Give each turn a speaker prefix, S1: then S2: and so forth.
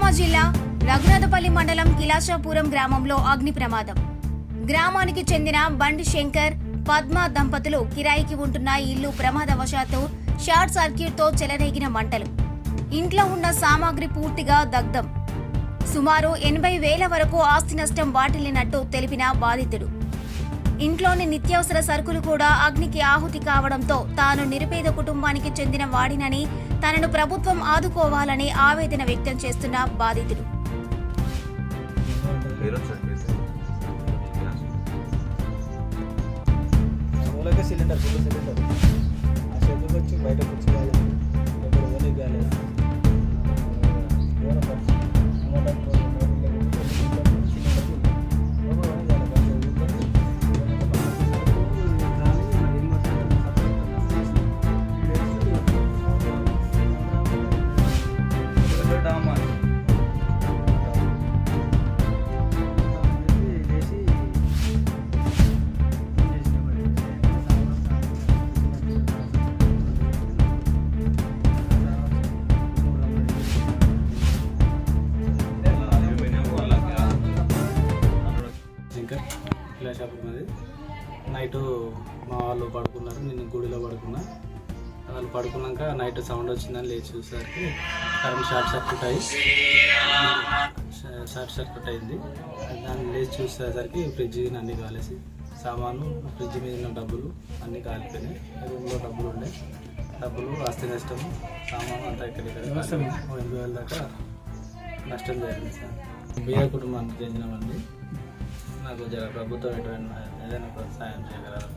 S1: జనగామ జిల్లా రఘునాథపల్లి మండలం కిలాషాపురం గ్రామంలో అగ్ని ప్రమాదం. గ్రామానికి చెందిన బండి శంకర్, పద్మ దంపతులు కిరాయికి ఉంటున్న ఇల్లు ప్రమాదవశాత్తు షార్ట్ సర్క్యూట్ తో చెలరేగిన మంటలు. ఇంట్లో ఉన్న సామాగ్రి పూర్తిగా దగ్ధం. సుమారు 80,000 వరకు ఆస్తి నష్టం వాటిల్లినట్టు తెలిపిన బాధితుడు. ఇంట్లోని నిత్యావసర సరుకులు కూడా అగ్నికి ఆహుతి కావడంతో తాను నిరుపేద కుటుంబానికి చెందిన వాడినని, తనను ప్రభుత్వం ఆదుకోవాలని ఆవేదన వ్యక్తం చేస్తున్న బాధితుడు.
S2: కిలాషాపురం నైట్ మా వాళ్ళు పడుకున్నారు, నేను గుడిలో పడుకున్నా. వాళ్ళు పడుకున్నాక నైట్ సౌండ్ వచ్చిందని లేచి చూసేసరికి కరెంట్ షార్ట్ సర్క్యూట్ అయింది. దాన్ని లేచి చూసేసరికి ఫ్రిడ్జ్ అన్నీ కాలేసి సామాను, ఫ్రిడ్జ్ మీద ఉన్న డబ్బులు అన్నీ కాలిపోయినాయి. రూమ్లో డబ్బులు ఉండే, డబ్బులు ఆస్తి నష్టం, సామాను అంతా ఎక్కడిక్కడ 80,000 దాకా నష్టం జరిగింది సార్. బీద కుటుంబానికి చెందినవండి. నాకు ప్రభుత్వం ఏదైనా సాయం చేయగలరు.